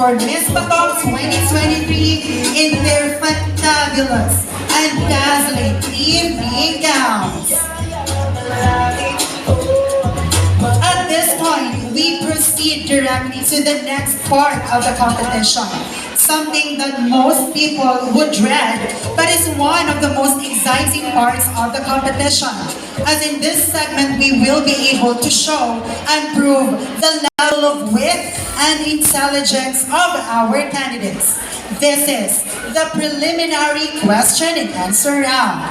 for Miss Patoc 2023 in their fantabulous and dazzling evening gowns. At this point, we proceed directly to the next part of the competition. Something that most people would dread, but is one of the most exciting parts of the competition. As in this segment, we will be able to show and prove the level of wit and intelligence of our candidates. This is the preliminary question and answer round.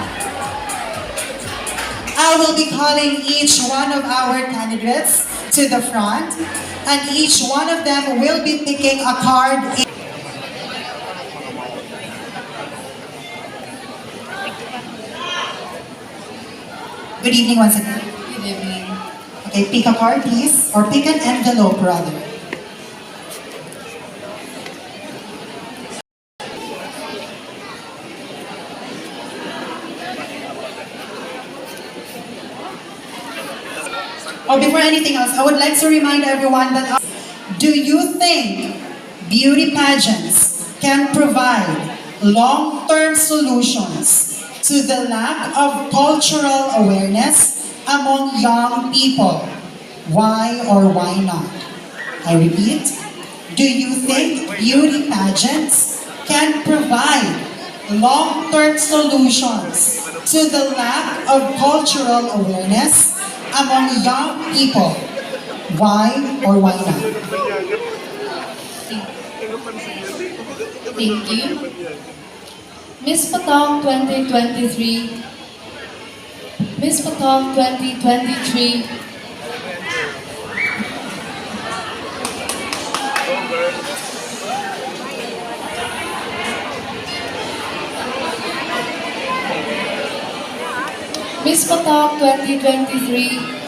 I will be calling each one of our candidates to the front, and each one of them will be picking a card. Good evening once again. Good evening. Okay, pick a card please, or pick an envelope rather. Oh, before anything else, I would like to remind everyone that do you think beauty pageants can provide long-term solutions to the lack of cultural awareness among young people? Why or why not? I repeat, do you think beauty pageants can provide long-term solutions to the lack of cultural awareness among young people? Why or why not? Thank you. Miss Patoc 2023. Miss Patoc 2023. Miss Patoc 2023.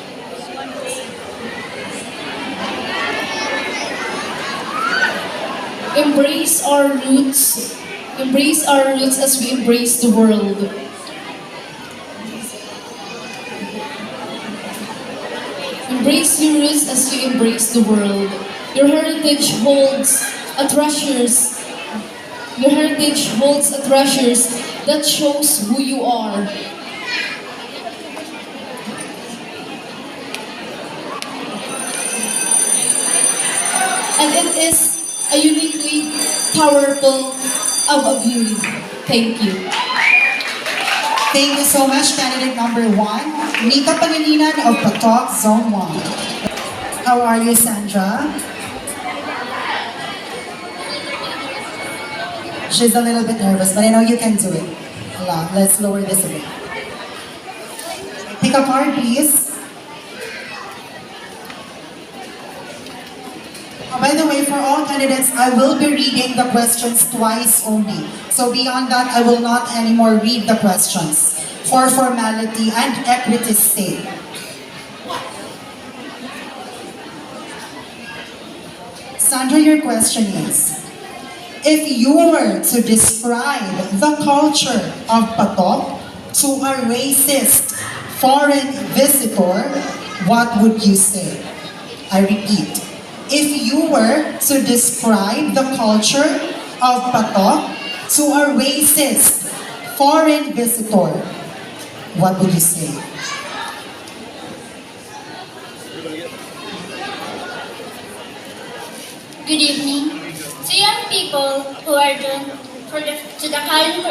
Embrace our roots. Embrace our roots as we embrace the world. Embrace your roots as you embrace the world. Your heritage holds a treasures. Your heritage holds a treasures that shows who you are. And it is a uniquely powerful of a beauty. Thank you. Thank you so much, candidate number 1, Nika Pangilinan of Patoc Zone 1. How are you, Sandra? She's a little bit nervous, but I know you can do it. Let's lower this a bit. Pick a card, please. By the way, for all candidates, I will be reading the questions twice only. So beyond that, I will not anymore read the questions for formality and equity's sake. Sandra, your question is, if you were to describe the culture of Patoc to a racist foreign visitor, what would you say? I repeat. If you were to describe the culture of Patoc to a racist foreign visitor, what would you say? Good evening. To young people who are done to the current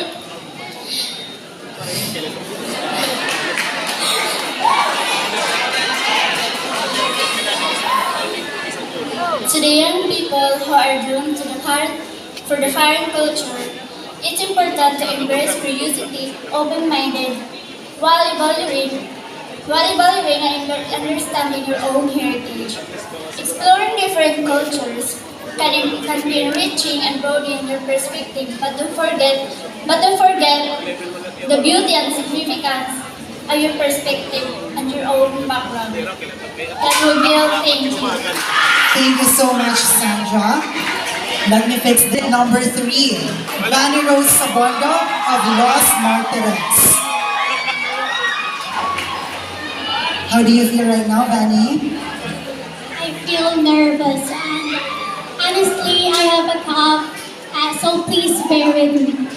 To the young people who are doomed to the foreign culture, it's important to embrace curiosity, open-minded, while evaluating and understanding your own heritage. Exploring different cultures can be enriching and broadening your perspective, but don't forget the beauty and significance of your perspective and your own background. That will be all. Thank you. Thank you so much, Sandra. Let me fix the number 3. Vanny Rose Sabordo of Los Martires. How do you feel right now, Vanny? I feel nervous and honestly, I have a cough, so please bear with me.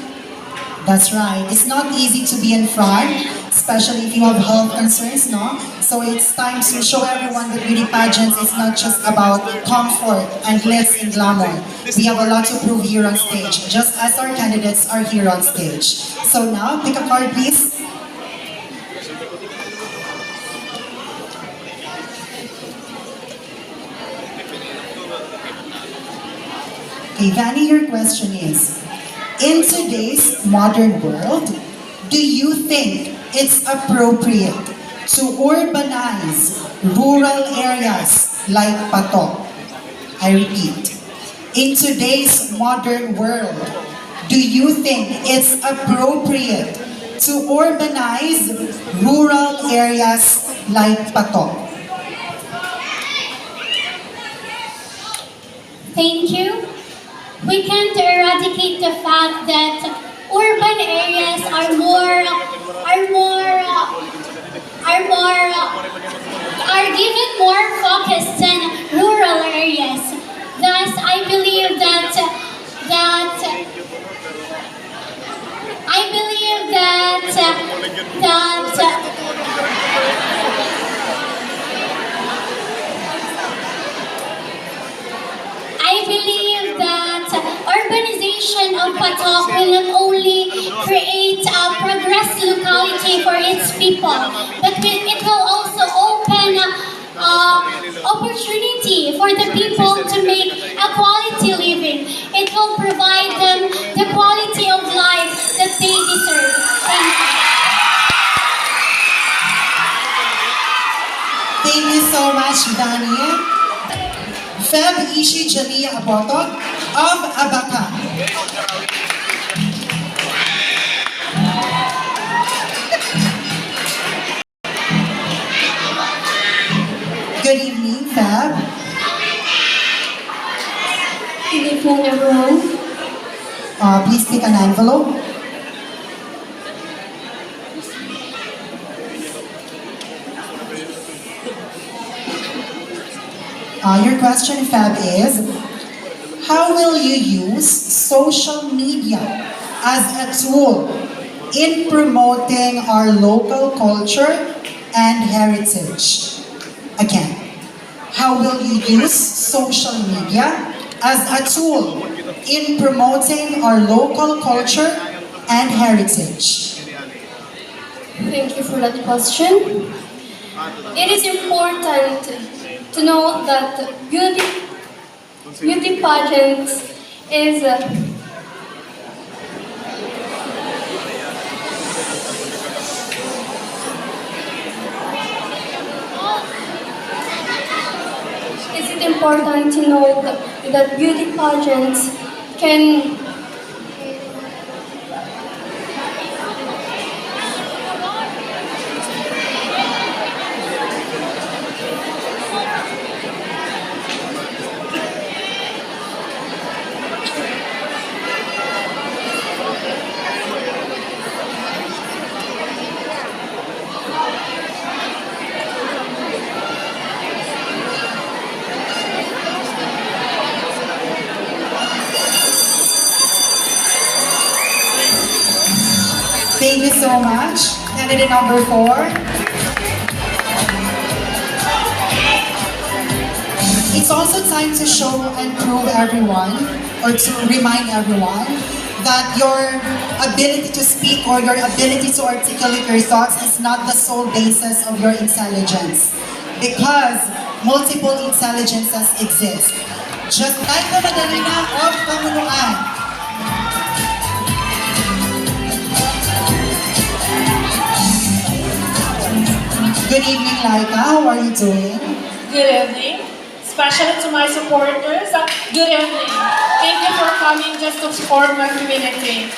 That's right. It's not easy to be in front, especially if you have health concerns, no? So it's time to show everyone that beauty pageants is not just about comfort and glitz and glamour. We have a lot to prove here on stage, just as our candidates are here on stage. So now, pick a card, please. Okay, Vanny, your question is, in today's modern world, do you think it's appropriate to urbanize rural areas like Patoc? I repeat, in today's modern world, do you think it's appropriate to urbanize rural areas like Patoc? Thank you. We can't eradicate the fact that urban areas are given more focus than rural areas. Thus, I believe that urbanization of Patoc will not only create a progress locality for its people, but it will also open opportunity for the people to make a quality living. It will provide them the quality of life that they deserve. Thank you. Thank you so much, Dani. Feb Ishi Jalia Abotog of Abaka. Good evening, Feb. Good evening, everyone. Please pick an envelope. Your question, Fab, is how will you use social media as a tool in promoting our local culture and heritage? Again, how will you use social media as a tool in promoting our local culture and heritage? Thank you for that question. It is important to know that beauty pageants is important to know that beauty pageants can Thank you so much. Candidate number 4. It's also time to show and prove everyone, or to remind everyone, that your ability to speak or your ability to articulate your thoughts is not the sole basis of your intelligence. Because multiple intelligences exist. Just like the Madalina of Pamunuan, good evening, Laika. How are you doing? Good evening. Especially to my supporters, good evening. Thank you for coming just to support my community.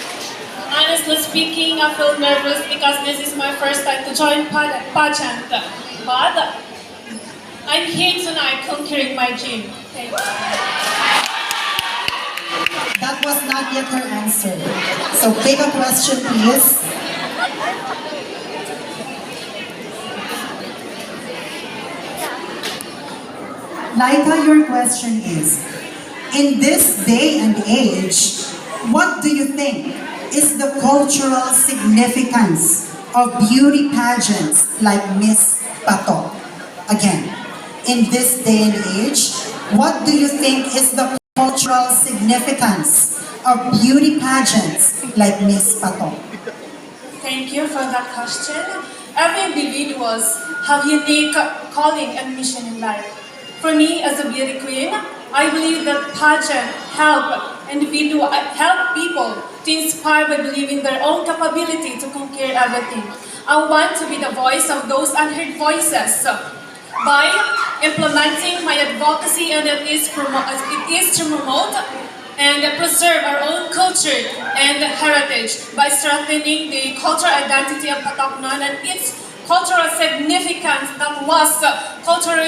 Honestly speaking, I feel nervous because this is my first time to join pageant. But I'm here tonight conquering my dream. Thank you. That was not yet her answer. So pick a question, please. Laika, your question is, In this day and age, what do you think is the cultural significance of beauty pageants like Miss Patoc? Again, in this day and age, what do you think is the cultural significance of beauty pageants like Miss Patoc? Thank you for that question. Every individuals have unique calling and mission in life. For me, as a beauty queen, I believe that pageant help people to inspire by believing their own capability to conquer everything. I want to be the voice of those unheard voices by implementing my advocacy, and it is to promote and preserve our own culture and heritage by strengthening the cultural identity of Patocnon and its cultural significance that was cultural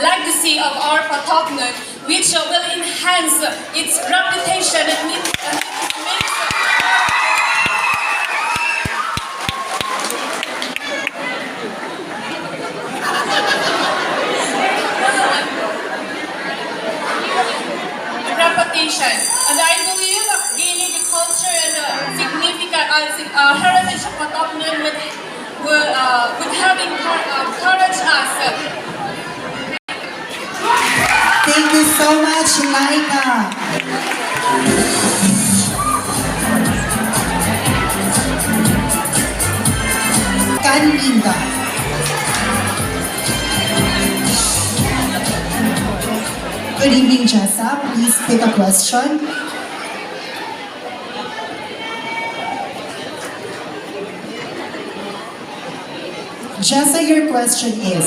legacy of our Patocnon, which will enhance its reputation and it makes reputation. And I believe gaining the culture and significant heritage of Patocnon would have encouraged us. Thank you so much, Laika. Kanlinda. Good evening, Jessa. Please pick a question. Jessa, your question is,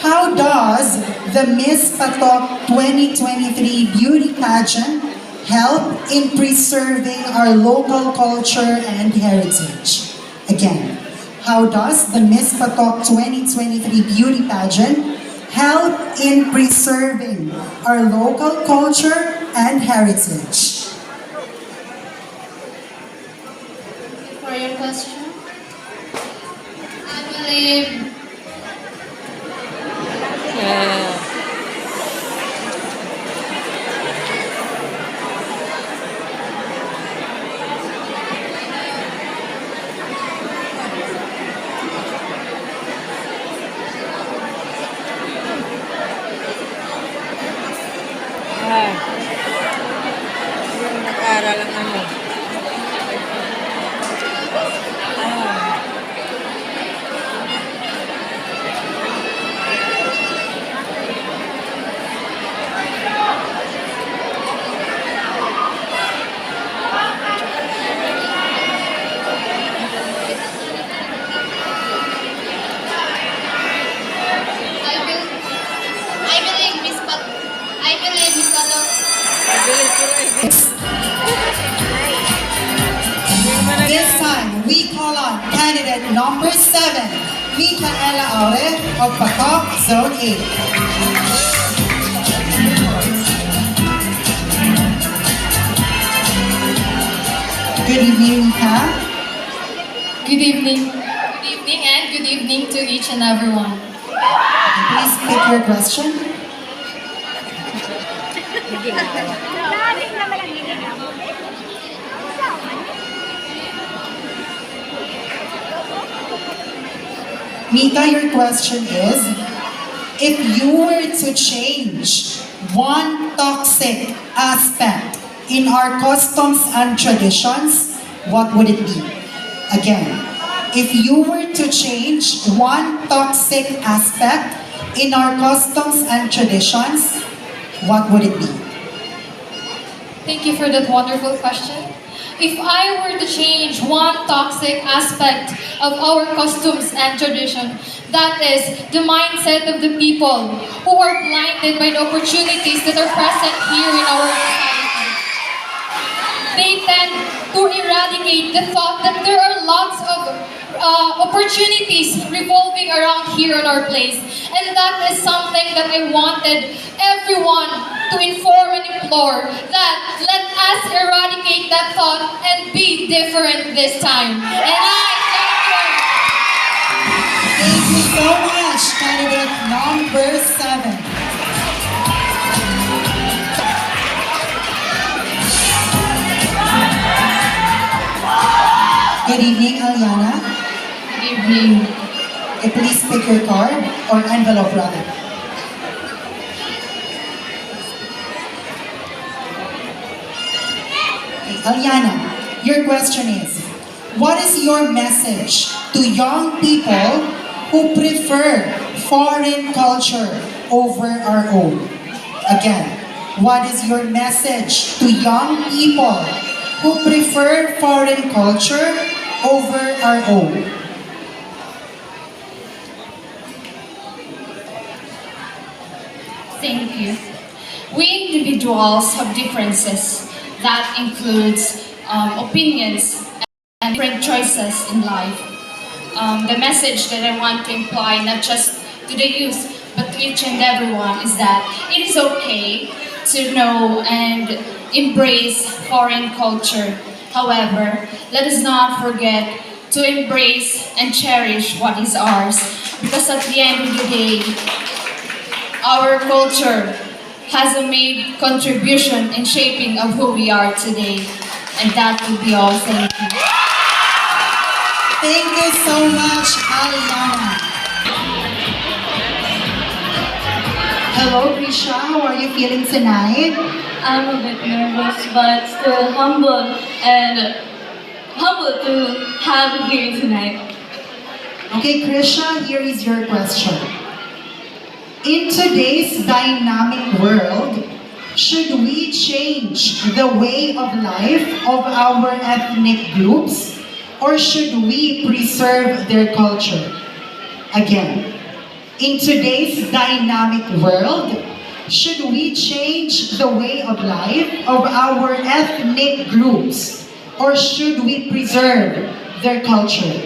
how does the Miss Patoc 2023 beauty pageant help in preserving our local culture and heritage? Again, how does the Miss Patoc 2023 beauty pageant help in preserving our local culture and heritage? For your question, I believe Nag-aaral ang ano. I believe Miss Patoc. This time, we call on candidate number 7, Micaela Aure of Patoc Zone 8. Good evening, Mika. good evening. Good evening and good evening to each and everyone. Please pick your question. Mika, your question is, if you were to change one toxic aspect in our customs and traditions, what would it be? Again, if you were to change one toxic aspect in our customs and traditions, what would it be? Thank you for that wonderful question. If I were to change one toxic aspect of our customs and tradition, that is the mindset of the people who are blinded by the opportunities that are present here in our society. They tend to eradicate the thought that there are lots of opportunities revolving around here in our place. And that is something that I wanted everyone to inform and implore, that let us eradicate that thought and be different this time. And I Thank you so much, candidate number 7. Good evening, Aliana. Good evening. Okay, please pick your card or envelope rather. Okay, Aliana, your question is, what is your message to young people who prefer foreign culture over our own? Again, what is your message to young people who prefer foreign culture over our own? Thank you. We individuals have differences that includes opinions and different choices in life. The message that I want to imply not just to the youth but to each and everyone is that it is okay to know and embrace foreign culture. However, let us not forget to embrace and cherish what is ours, because at the end of the day, our culture has a made contribution in shaping of who we are today. And that would be all. Thank you. Thank you so much, Aliana. Hello, Prisha. How are you feeling tonight? I'm a bit nervous, but still humble to have you here tonight. Okay, Krisha, here is your question. In today's dynamic world, should we change the way of life of our ethnic groups, or should we preserve their culture? Again, in today's dynamic world, should we change the way of life of our ethnic groups, or should we preserve their culture?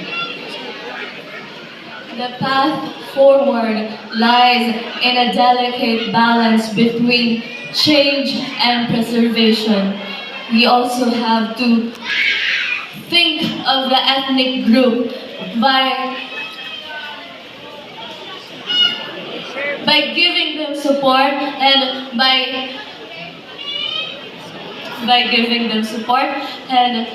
The path forward lies in a delicate balance between change and preservation. We also have to think of the ethnic group by giving them support and by giving them support and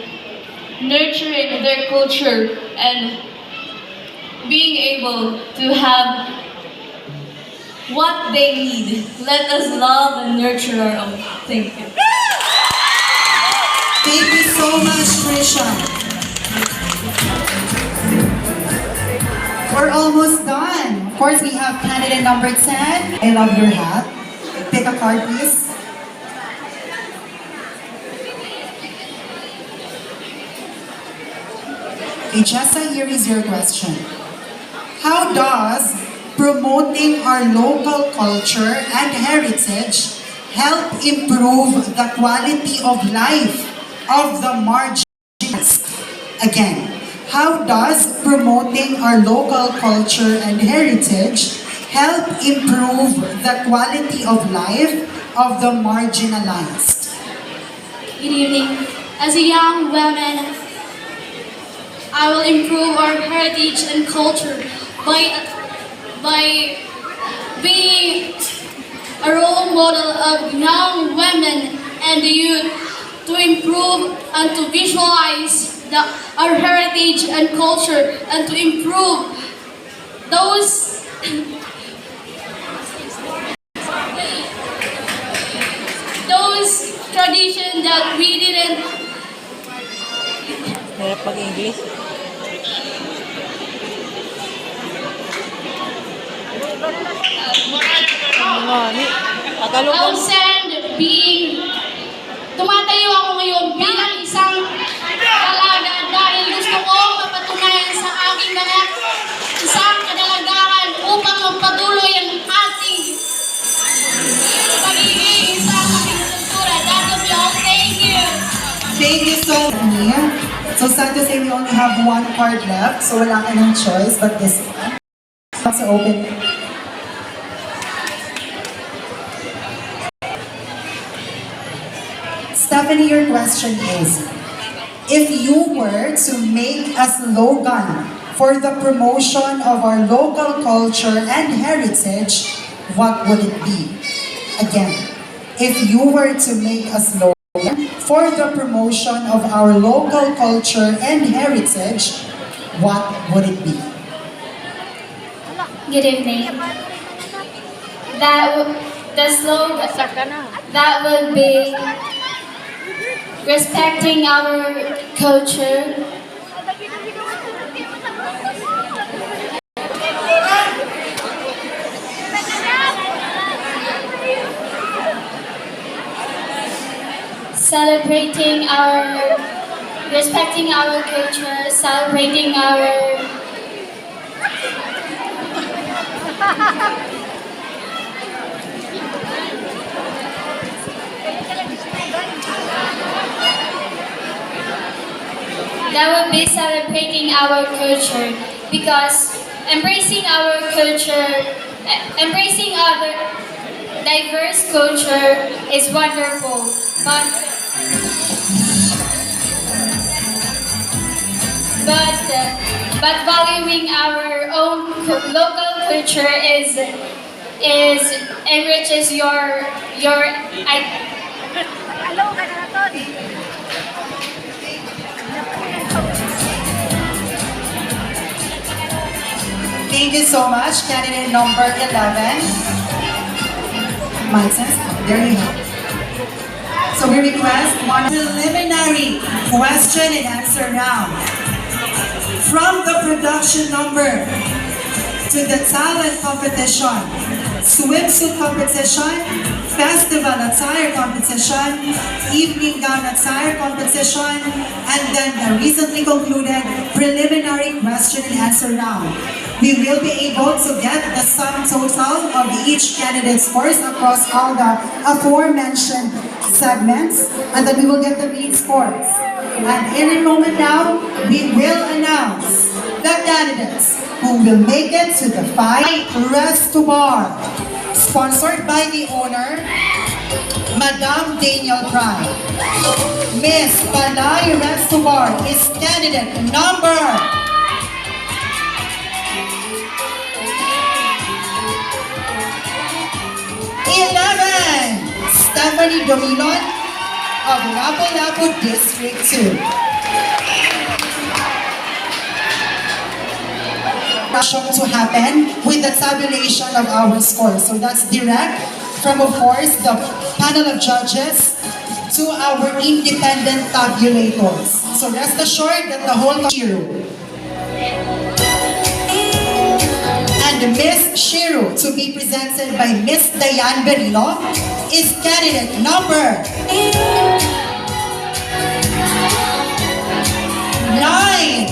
nurturing their culture and being able to have what they need. Let us love and nurture our own. Thank you. Thank you so much, Krisha. We're almost done. Of course, we have candidate number 10. I love your hat. Pick a card, please. Okay, Jessa, here is your question. How does promoting our local culture and heritage help improve the quality of life of the marginalized? Again, how does promoting our local culture and heritage help improve the quality of life of the marginalized? Good evening. As a young woman, I will improve our heritage and culture by being a role model of young women and the youth to improve and to visualize our heritage and culture and to improve those those traditions that we didn't Hirap pag-English. I'll send being tumatayo ako ngayon bilang isang dalaga dahil gusto ko mapatunayan sa aking mga isang kadalagaan upang magpatuloy ang ating pagiging isang aking kultura. That will be all. Thank you. Thank you so much. So sad to say we only have one card left, so wala ka ng choice but this one. So open. Stephanie, your question is, if you were to make a slogan for the promotion of our local culture and heritage, what would it be? Again, if you were to make a slogan for the promotion of our local culture and heritage, what would it be? Good evening. The slogan that would be respecting our culture, celebrating our, respecting our culture, celebrating our, that would be celebrating our culture because embracing our culture, embracing other diverse culture is wonderful, but valuing our own local culture is enriches your Thank you so much, candidate number 11. My sense, there you go. So we request one preliminary question and answer round. From the production number to the talent competition, swimsuit competition, festival attire competition, evening gown attire competition, and then the recently concluded preliminary question and answer round. We will be able to get the sum total of each candidate's scores across all the aforementioned segments, and then we will get the mean scores. And in a moment now, we will announce the candidates who will make it to the fight Resto Bar, sponsored by the owner, Madam Daniel Pride. Miss Balay Resto Bar is candidate number 11, Stephanie Domilon of Lapu-Lapu District 2. To happen with the tabulation of our scores. So that's direct from, of course, the panel of judges to our independent tabulators. So rest assured that the whole Shiru and Miss Shiru, to be presented by Miss Diane Berilo, is candidate number 9.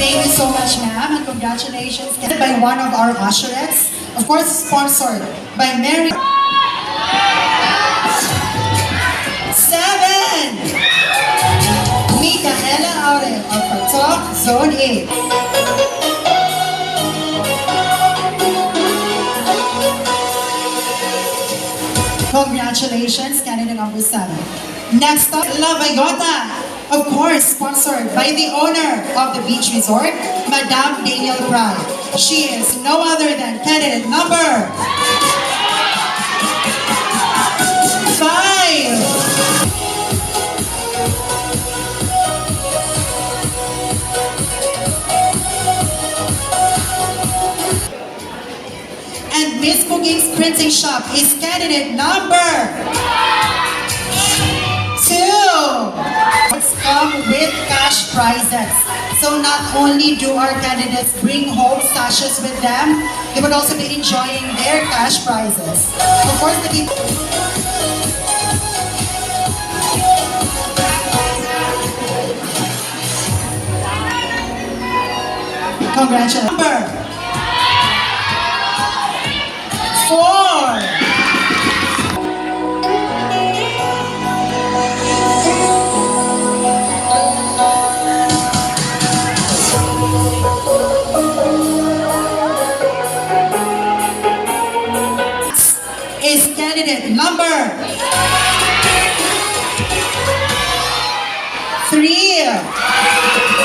Thank you so much, ma'am, and congratulations. By one of our usherettes, of course, sponsored by Mary. 7, Micaela Aurel of patoc, Zone 8. Congratulations, candidate number 7. Next up, La Vagota, of course, sponsored by the owner of the beach resort, Madam Daniel Pride. She is no other than candidate number 5. And Miss Booking's Printing Shop is candidate number 2. Come with cash prizes. So not only do our candidates bring home sashes with them, they would also be enjoying their cash prizes. Of course, the people. Congratulations. Number 4. Is candidate number 3.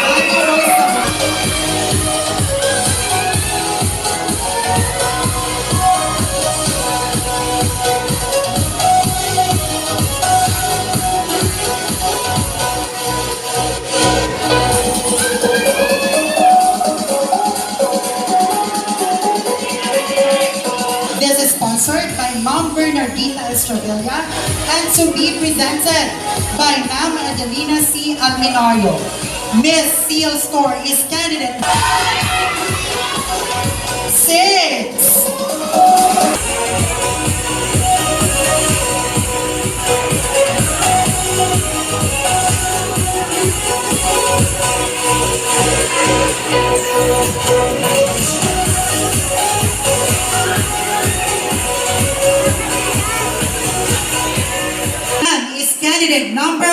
5-year-old Sabrina. This is sponsored by Ma'am Bernardita Estravilla and to be presented by Ma'am Adelina C. Alminario. Miss Seal Store is candidate 6. And is candidate number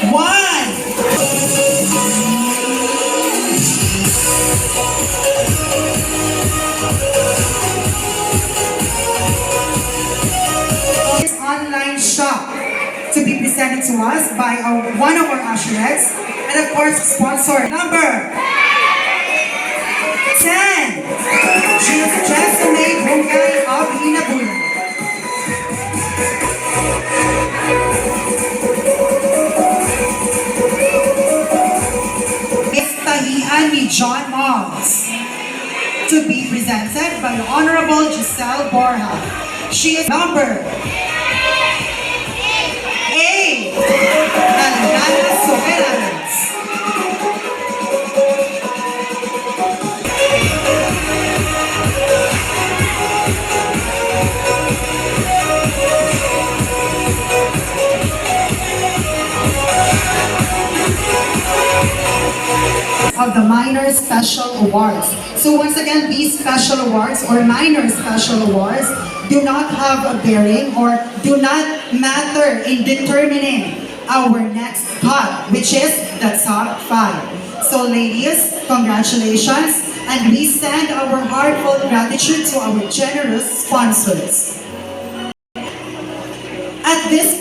1. This online shop to be presented to us by one of our usherettes and of course sponsor number 10. She is Jessamine Bungay of Hinabulan. Miss Tahian ni John Moggs to be presented by Honorable Giselle Borja. She is number 8. Alana Soberanes. Of the Minor Special Awards. So once again, these special awards or minor special awards do not have a bearing or do not matter in determining our next cut, which is the top 5. So ladies, congratulations, and we send our heartfelt gratitude to our generous sponsors. At this